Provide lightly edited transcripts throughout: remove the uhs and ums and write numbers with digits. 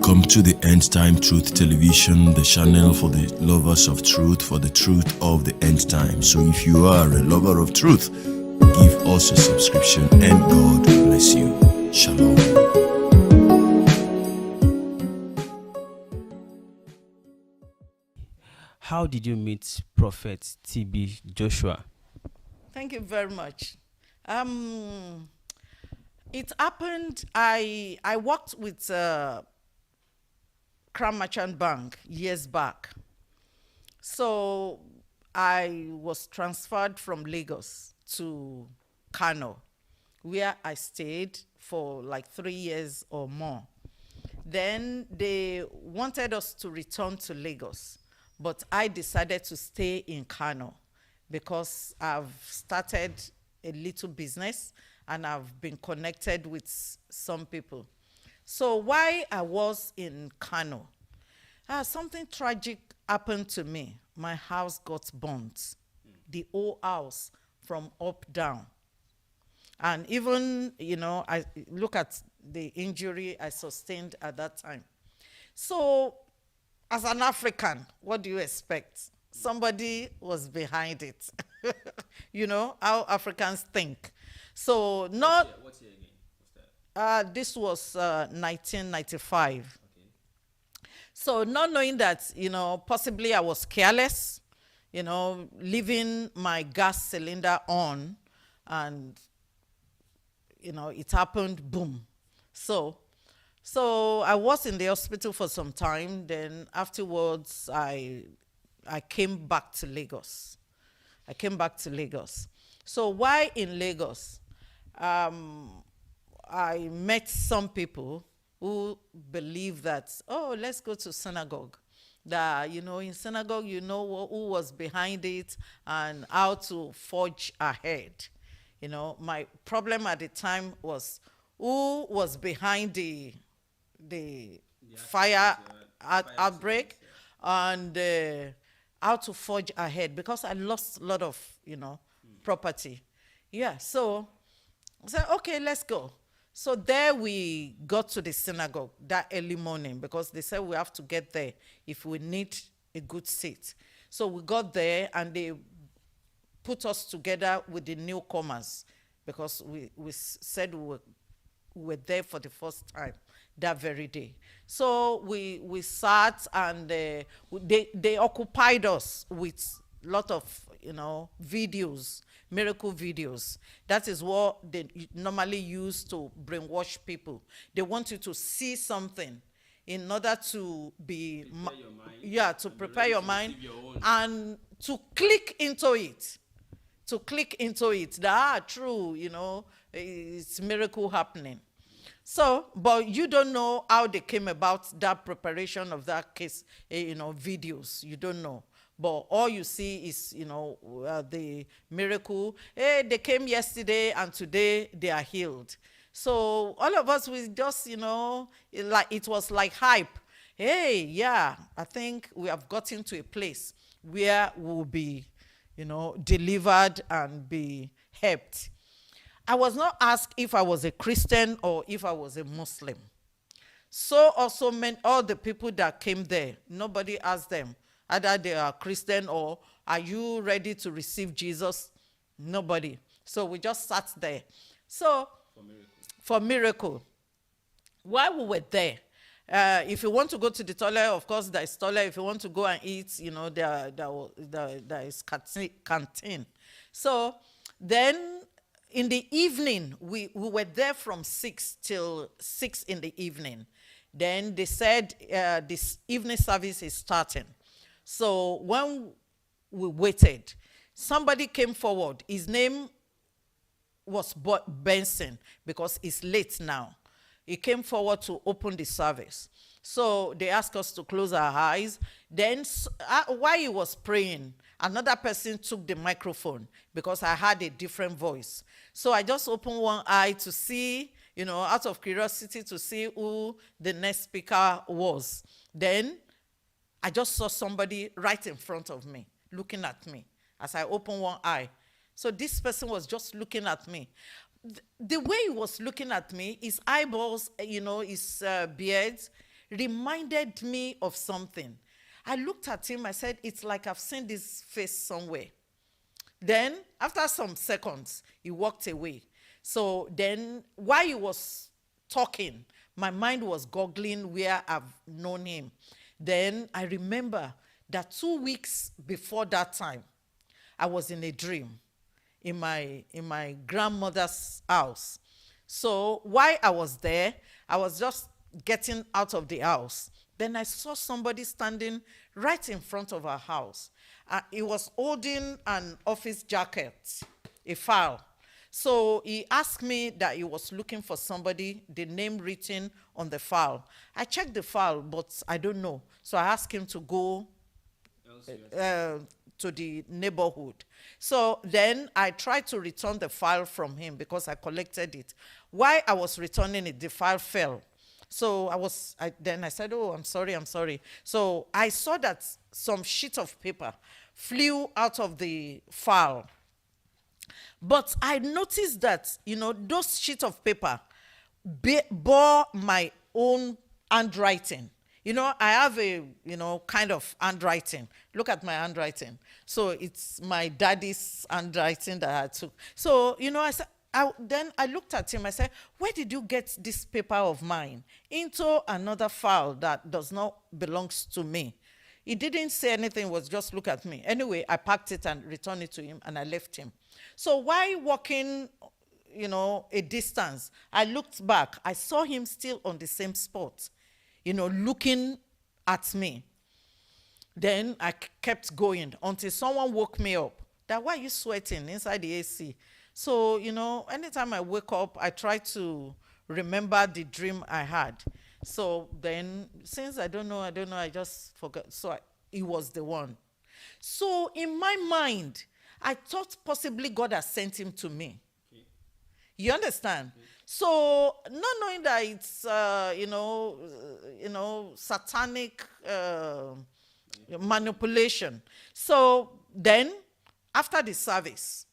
Welcome to the End Time Truth Television, the channel for the lovers of truth, for the truth of the end time. So if you are a lover of truth, give us a subscription and God bless you. Shalom. How did you meet Prophet T.B. Joshua? Thank you very much. It happened, I worked with Crown Merchant Bank years back. So I was transferred from Lagos to Kano, where I stayed for like 3 years or more. Then they wanted us to return to Lagos, but I decided to stay in Kano because I've started a little business and I've been connected with some people. So while I was in Kano, something tragic happened to me. My house got burnt, the whole house from up down. And even, I look at the injury I sustained at that time. So as an African, what do you expect? Somebody was behind it. You know how Africans think. So not. What's year again? What's that? This was 1995. Okay. So not knowing that, possibly I was careless, leaving my gas cylinder on, and it happened. Boom. So I was in the hospital for some time. Then afterwards, I came back to Lagos. So while in Lagos, I met some people who believe that, let's go to synagogue. That, in synagogue, who was behind it and how to forge ahead. My problem at the time was who was behind the fire outbreak and how to forge ahead, because I lost a lot of, property. Yeah, so I said, okay, let's go. So there we got to the synagogue that early morning, because they said we have to get there if we need a good seat. So we got there and they put us together with the newcomers, because we said we were there for the first time that very day. So we sat and they occupied us with a lot of videos, miracle videos. That is what they normally use to brainwash people. They want you to see something in order to be prepare your mind and to click into it. That true, it's miracle happening. So, but you don't know how they came about that preparation of that case, videos. You don't know. But all you see is, the miracle. Hey, they came yesterday and today they are healed. So all of us, we just, it was like hype. Hey, yeah, I think we have gotten to a place where we'll be, delivered and be helped. I was not asked if I was a Christian or if I was a Muslim. So also meant all the people that came there, nobody asked them either they are Christian or are you ready to receive Jesus? Nobody. So we just sat there. So for miracle. While we were there, if you want to go to the toilet, of course there is toilet. If you want to go and eat, there is canteen. So then in the evening, we were there from 6 till 6 in the evening. Then they said this evening service is starting. So when we waited, somebody came forward. His name was Benson, because it's late now. He came forward to open the service. So they asked us to close our eyes. Then while he was praying, another person took the microphone, because I had a different voice. So I just opened one eye to see, out of curiosity, to see who the next speaker was. Then I just saw somebody right in front of me, looking at me as I opened one eye. So this person was just looking at me. The way he was looking at me, his eyeballs, his beard, reminded me of something. I looked at him, I said, it's like I've seen this face somewhere. Then, after some seconds, he walked away. So then, while he was talking, my mind was goggling where I've known him. Then I remember that 2 weeks before that time, I was in a dream in my grandmother's house. So while I was there, I was just getting out of the house. Then I saw somebody standing right in front of our house. He was holding an office jacket, a file. So he asked me that he was looking for somebody, the name written on the file. I checked the file, but I don't know. So I asked him to go to the neighborhood. So then I tried to return the file from him because I collected it. While I was returning it, the file fell. So then I said, oh, I'm sorry. So I saw that some sheet of paper flew out of the file. But I noticed that, those sheets of paper bore my own handwriting. I have a, kind of handwriting. Look at my handwriting. So it's my daddy's handwriting that I took. So, I said, then I looked at him. I said, where did you get this paper of mine into another file that does not belong to me? He didn't say anything, was just look at me. Anyway, I packed it and returned it to him, and I left him. So while walking, a distance, I looked back. I saw him still on the same spot, looking at me. Then I kept going until someone woke me up. That, why are you sweating inside the AC? So, anytime I wake up, I try to remember the dream I had. So then, since I don't know, I just forgot. So he was the one. So in my mind, I thought possibly God has sent him to me. Okay. You understand? Okay. So not knowing that it's, satanic manipulation. So then, after the service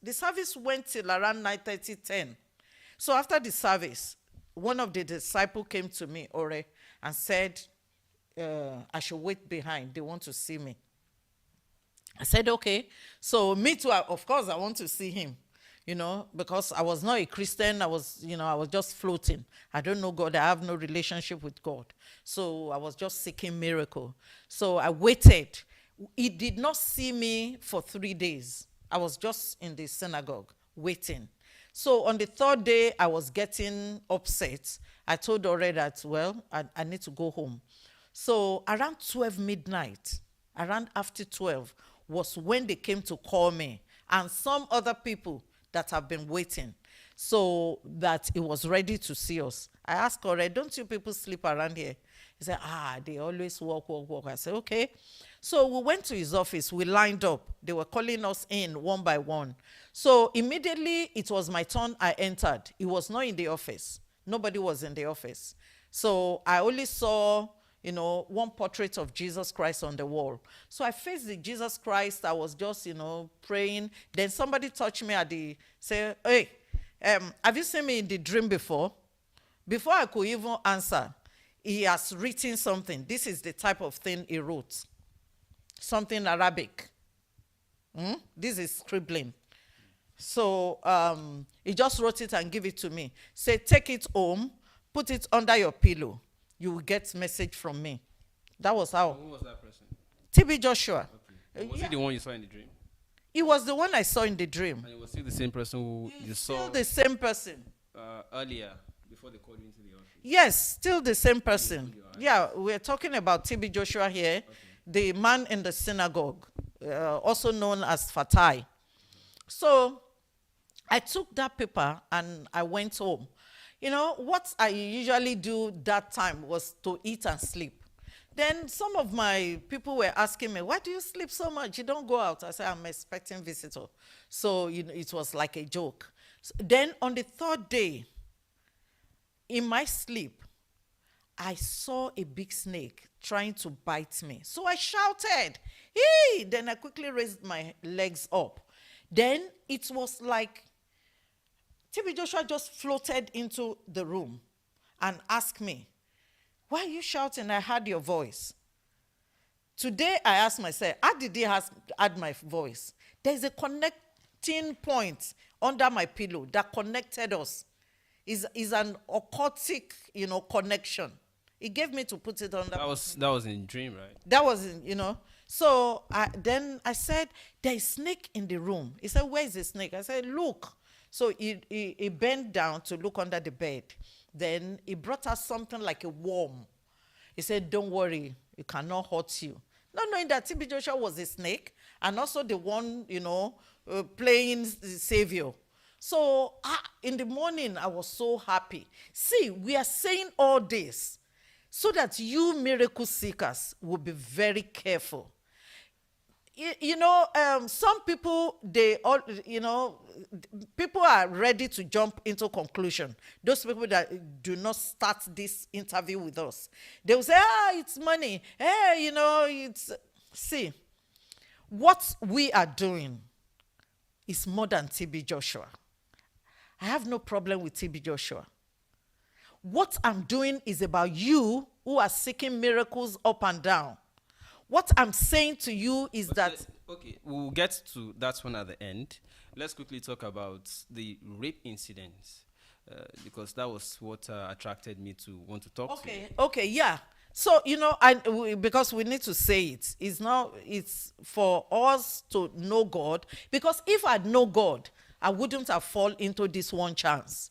went till around 9:30, 10. So after the service, one of the disciples came to me, Ore, and said, I should wait behind. They want to see me. I said, okay. So me too, of course, I want to see him, because I was not a Christian. I was just floating. I don't know God. I have no relationship with God. So I was just seeking miracle. So I waited. He did not see me for 3 days. I was just in the synagogue waiting. So on the third day, I was getting upset. I told Ore that, well, I need to go home. So around 12 midnight, around after 12, was when they came to call me and some other people that have been waiting, so that it was ready to see us. I asked Ore, don't you people sleep around here? He said, they always walk. I said, okay. So we went to his office. We lined up. They were calling us in one by one. So immediately it was my turn. I entered. He was not in the office. Nobody was in the office. So I only saw, one portrait of Jesus Christ on the wall. So I faced the Jesus Christ. I was just, praying. Then somebody touched me say, hey, have you seen me in the dream before? Before I could even answer, he has written something. This is the type of thing he wrote. Something Arabic. This is scribbling. So he just wrote it and gave it to me. Say, take it home, put it under your pillow. You will get message from me. That was how. Who was that person? TB Joshua. Okay. Was he the one you saw in the dream? He was the one I saw in the dream. And it was still the same person who you saw? Still the same person. Earlier, before they called you into the office? Yes, still the same person. Yeah, we're talking about TB Joshua here. Okay. The man in the synagogue, also known as Fatai. So I took that paper and I went home. What I usually do that time was to eat and sleep. Then some of my people were asking me, why do you sleep so much? You don't go out. I said, I'm expecting visitor. So it was like a joke. So then on the third day, in my sleep, I saw a big snake trying to bite me. So I shouted, hey! Then I quickly raised my legs up. Then it was like TB Joshua just floated into the room and asked me, Why are you shouting? I heard your voice. Today, I asked myself, how did he add my voice? There's a connecting point under my pillow that connected us. Is an occultic, connection. He gave me to put it on That was in a dream, right? That was So then I said, there is snake in the room. He said, where is the snake? I said, look. So he bent down to look under the bed. Then he brought us something like a worm. He said, don't worry, it cannot hurt you. Not knowing that TB Joshua was a snake and also the one, playing the savior. So in the morning, I was so happy. See, we are saying all this so that you miracle seekers will be very careful. Some people, people are ready to jump into conclusion. Those people that do not start this interview with us, they will say, it's money. Hey, see, what we are doing is more than TB Joshua. I have no problem with TB Joshua. What I'm doing is about you who are seeking miracles up and down. What I'm saying to you is that... Okay, we'll get to that one at the end. Let's quickly talk about the rape incidents, because that was what attracted me to want to talk to you. Okay, yeah. So, because we need to say it. It's for us to know God. Because if I know God, I wouldn't have fallen into this one chance.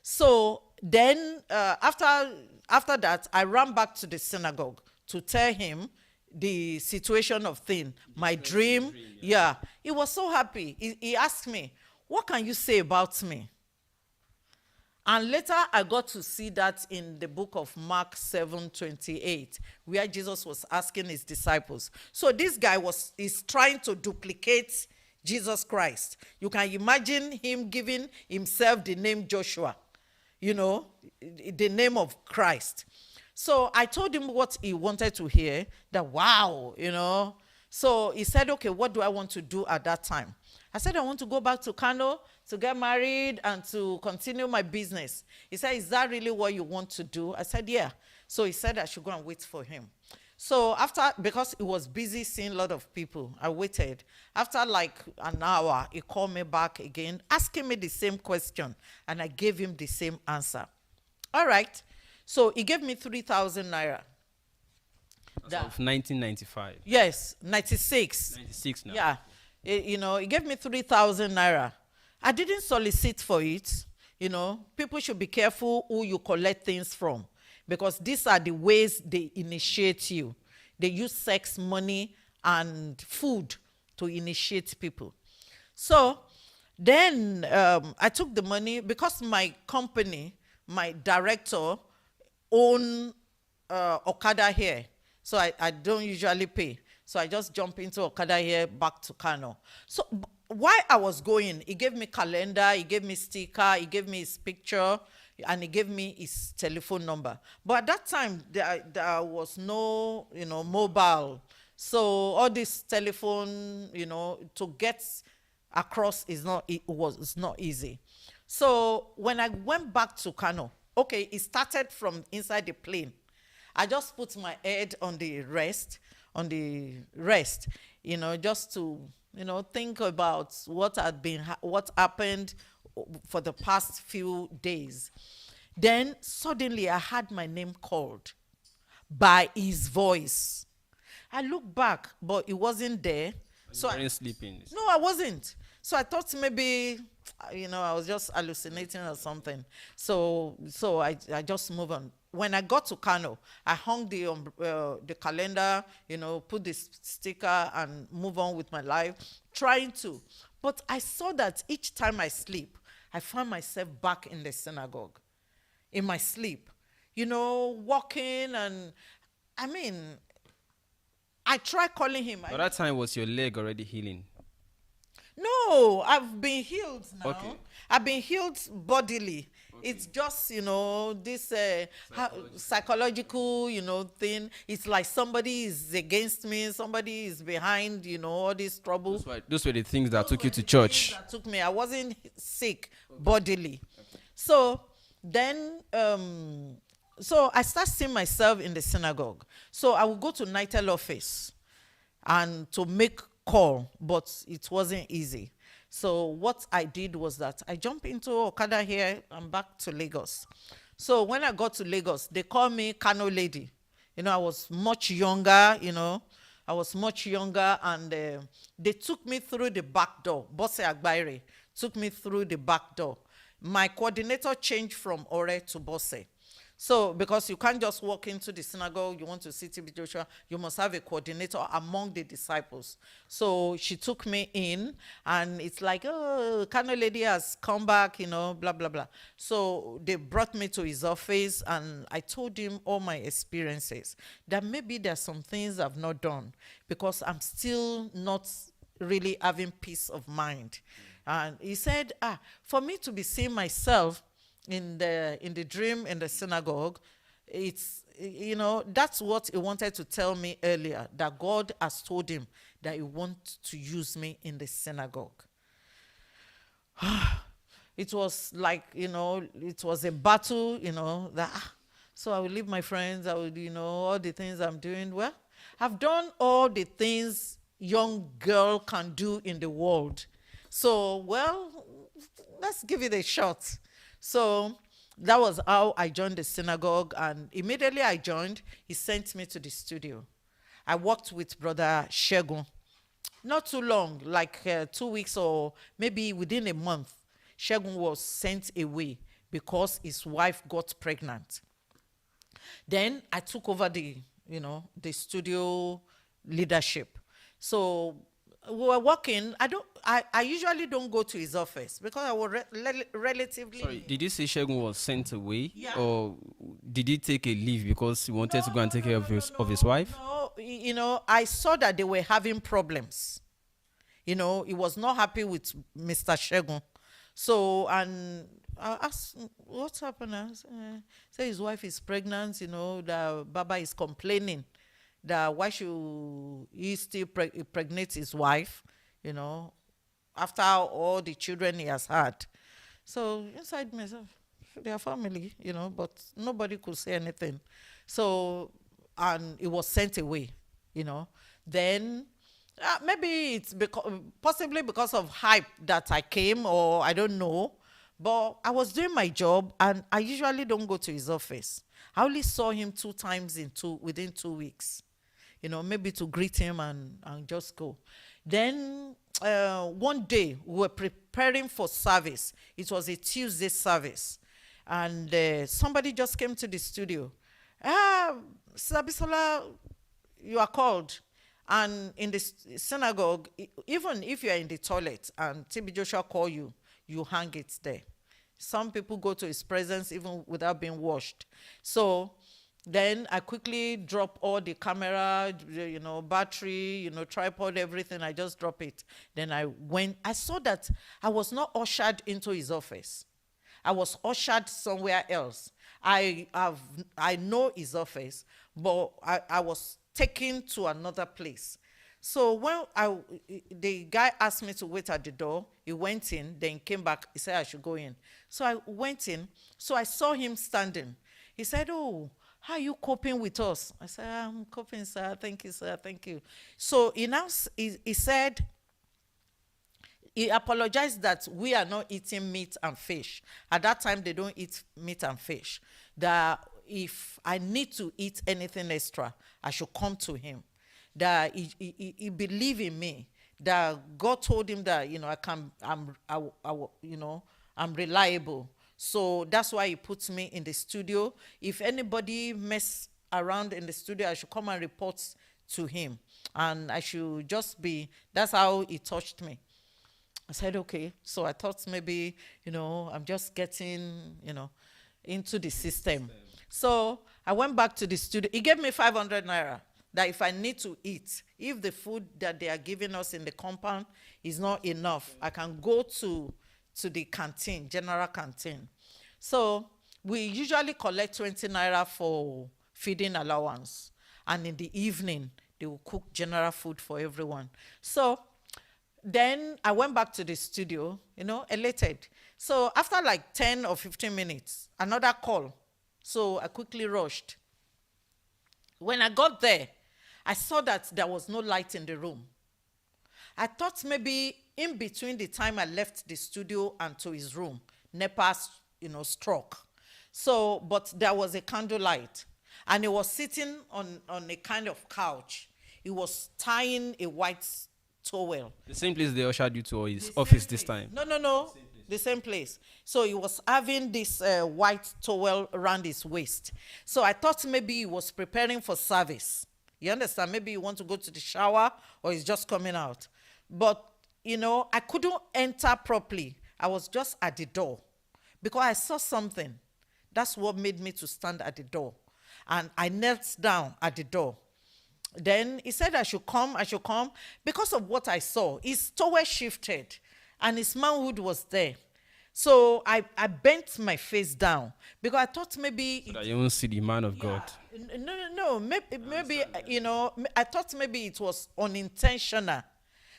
So then after that, I ran back to the synagogue to tell him the situation of thing, my dream. Yeah. He was so happy. He asked me, what can you say about me? And later I got to see that in the book of Mark 7:28, where Jesus was asking his disciples. So this guy is trying to duplicate Jesus Christ. You can imagine him giving himself the name Joshua, the name of Christ. So I told him what he wanted to hear, that wow, So he said, okay, what do I want to do at that time? I said, I want to go back to Kano to get married and to continue my business. He said, is that really what you want to do? I said, yeah. So he said I should go and wait for him. So because he was busy seeing a lot of people, I waited. After like an hour, he called me back again, asking me the same question, and I gave him the same answer. All right. So he gave me 3,000 naira. Of 1995. Yes, 96. 96 now. Yeah. He gave me 3,000 naira. I didn't solicit for it. People should be careful who you collect things from, because these are the ways they initiate you. They use sex, money, and food to initiate people. So then I took the money because my company, my director, own Okada here. So I don't usually pay. So I just jump into Okada here back to Kano. So while I was going, he gave me calendar, he gave me sticker, he gave me his picture, and he gave me his telephone number. But at that time, there was no, mobile. So all this telephone, to get across it's not easy. So when I went back to Kano, okay, it started from inside the plane. I just put my head on the rest, just to, think about what happened for the past few days. Then suddenly I heard my name called by his voice. I looked back, but he wasn't there. So you weren't sleeping? No, I wasn't. So I thought maybe, I was just hallucinating or something. So I just moved on. When I got to Kano, I hung the calendar, put the sticker and move on with my life, trying to. But I saw that each time I sleep, I find myself back in the synagogue, in my sleep, walking. And I tried calling him. By that time, was your leg already healing? No, I've been healed now. Okay. I've been healed bodily. Okay. It's just, this psychological, thing. It's like somebody is against me, somebody is behind, all this trouble. Those were the things that took you to church. That took me. I wasn't sick bodily. Okay. So then So I start seeing myself in the synagogue. So I would go to NITEL office and to make call, but it wasn't easy. So what I did was that I jumped into Okada here and back to Lagos. So when I got to Lagos, they called me Kano lady. I was much younger, I was much younger, and they took me through the back door. Bosse Agbaire took me through the back door. My coordinator changed from Ore to Bosse. So, because you can't just walk into the synagogue, you want to see TB Joshua, you must have a coordinator among the disciples. So she took me in, and it's like, oh, Kano lady has come back, blah, blah, blah. So they brought me to his office, and I told him all my experiences, that maybe there's some things I've not done, because I'm still not really having peace of mind. And he said, for me to be seeing myself in the dream in the synagogue, it's, that's what he wanted to tell me earlier, that God has told him that he wants to use me in the synagogue. It was like, it was a battle, that, so I will leave my friends, I will, all the things I'm doing. Well, I've done all the things young girl can do in the world. So, well, let's give it a shot. So that was how I joined the synagogue, and immediately I joined, he sent me to the studio. I worked with Brother Shegun. Not too long, like 2 weeks or maybe within a month, Shegun was sent away because his wife got pregnant. Then I took over the studio leadership. So we were working. I usually don't go to his office because I was relatively. Sorry, did you say Shegun was sent away? Yeah. Or did he take a leave because he wanted to go and take care of his wife? No, I saw that they were having problems. He was not happy with Mr. Shegun. So, and I asked, what's happening? Say his wife is pregnant, that Baba is complaining that why should he still pregnate his wife, after all the children he has had. So inside myself, their family, but nobody could say anything. So, and it was sent away, Then maybe it's possibly because of hype that I came, or I don't know. But I was doing my job, and I usually don't go to his office. I only saw him 2 times within 2 weeks. Maybe to greet him and just go. Then one day we were preparing for service. It was a Tuesday service. And somebody just came to the studio. Sister Bisola, you are called. And in the synagogue, even if you are in the toilet and TB Joshua call you, you hang it there. Some people go to his presence even without being washed. So then I quickly drop all the camera, battery, tripod, everything. I just drop it. Then I saw that I was not ushered into his office. I was ushered somewhere else. I know his office, but I was taken to another place. So when the guy asked me to wait at the door, he went in, then came back. He said I should go in. So I went in. So I saw him standing. He said, "Oh, how are you coping with us?" I said, "I'm coping, sir. Thank you, sir. Thank you." So he said, he apologized that we are not eating meat and fish. At that time, they don't eat meat and fish. That if I need to eat anything extra, I should come to him. That he believed in me. That God told him that I'm reliable. So that's why he puts me in the studio. If anybody mess around in the studio, I should come and report to him. And I should just be, that's how he touched me. I said, okay. So I thought maybe, I'm just getting, into the system. So I went back to the studio. He gave me 500 naira. That if I need to eat, if the food that they are giving us in the compound is not enough, I can go to the canteen, general canteen. So we usually collect 20 naira for feeding allowance. And in the evening, they will cook general food for everyone. So then I went back to the studio, elated. So after like 10 or 15 minutes, another call. So I quickly rushed. When I got there, I saw that there was no light in the room. I thought maybe in between the time I left the studio and to his room, NEPA, struck. So, but there was a candlelight, and he was sitting on a kind of couch. He was tying a white towel. The same place they ushered you to, or his office this time? No. The same place. So he was having this white towel around his waist. So I thought maybe he was preparing for service. You understand? Maybe he wants to go to the shower, or he's just coming out. But, I couldn't enter properly. I was just at the door because I saw something. That's what made me to stand at the door. And I knelt down at the door. Then he said I should come. Because of what I saw, his towel shifted and his manhood was there. So I bent my face down because I thought maybe... So that you won't see the man of God. No. Maybe I thought maybe it was unintentional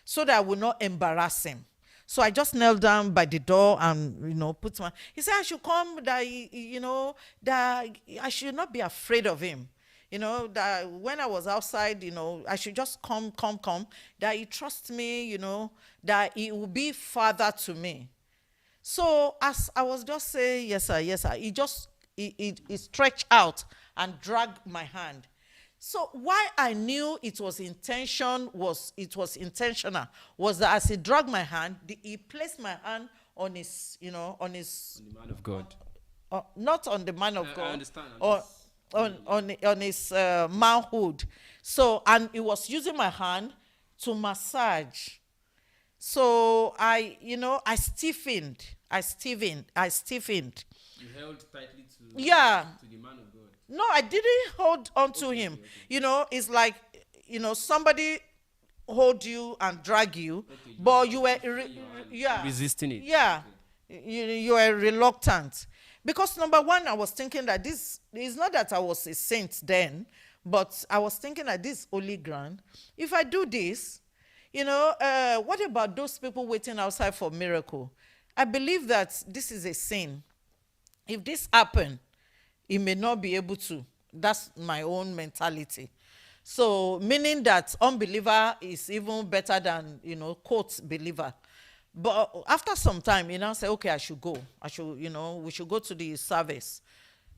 so that I would not embarrass him. So I just knelt down by the door and, put my... He said I should come, that I should not be afraid of him. That when I was outside, I should just come, that he trusts me, that he will be father to me. So as I was just saying, yes, sir, he stretched out and dragged my hand. So why I knew it was intentional was that as he dragged my hand, he placed my hand on his, on his... On the man of God. Not on the man of God. I understand. On his manhood. So, and he was using my hand to massage. So I stiffened. You held tightly to the man of God. No, I didn't hold on to him. Okay. It's like, somebody hold you and drag you, but you were resisting it. Yeah, okay. You were reluctant. Because number one, I was thinking that this is not that I was a saint then, but I was thinking that this holy ground, if I do this, what about those people waiting outside for miracle? I believe that this is a sin. If this happened, he may not be able to. That's my own mentality. So meaning that unbeliever is even better than, quote, believer. But after some time, say, okay, I should go. We should go to the service.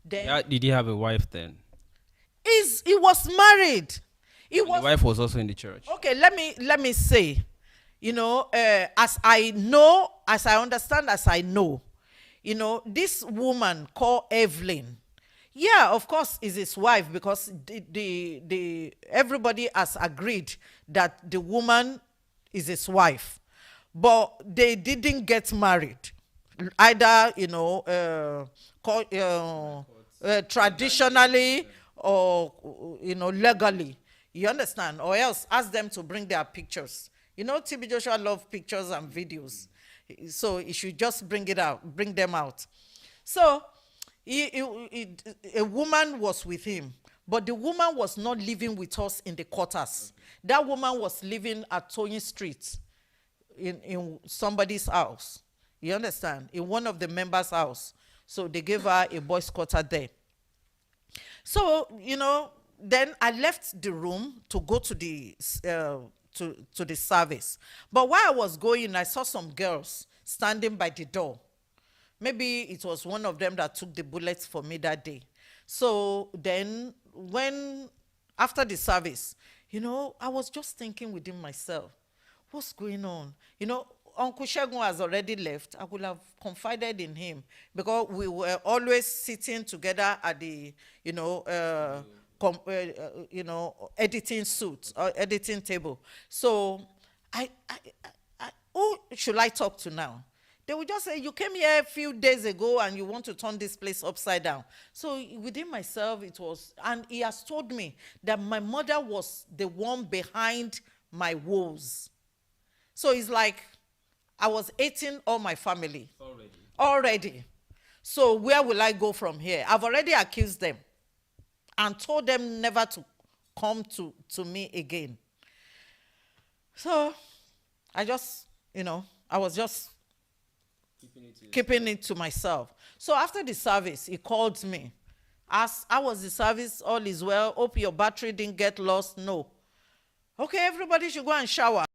Then did he have a wife then? He was married. The wife was also in the church. Okay, let me say, as I understand, this woman called Evelyn, yeah, of course, is his wife because the everybody has agreed that the woman is his wife, but they didn't get married, either traditionally or legally. You understand? Or else ask them to bring their pictures. TB Joshua loves pictures and videos, so he should just bring them out. So a woman was with him, but the woman was not living with us in the quarters. That woman was living at Tony Street in somebody's house. You understand? In one of the members' house. So they gave her a boys' quarter there. So, then I left the room to go to the to the service. But while I was going, I saw some girls standing by the door. Maybe it was one of them that took the bullets for me that day. So then after the service, I was just thinking within myself, what's going on? Uncle Shegun has already left. I would have confided in him because we were always sitting together at the, editing suit or editing table. So who should I talk to now? They would just say, you came here a few days ago and you want to turn this place upside down. So within myself, it was, and he has told me that my mother was the one behind my woes. So it's like I was hating all my family. Already. So where will I go from here? I've already accused them and told them never to come to me again. So I just, I was just keeping it to myself. So after the service, he called me Ask, how was the service? All is well. Hope your battery didn't get lost. No. Okay, everybody should go and shower.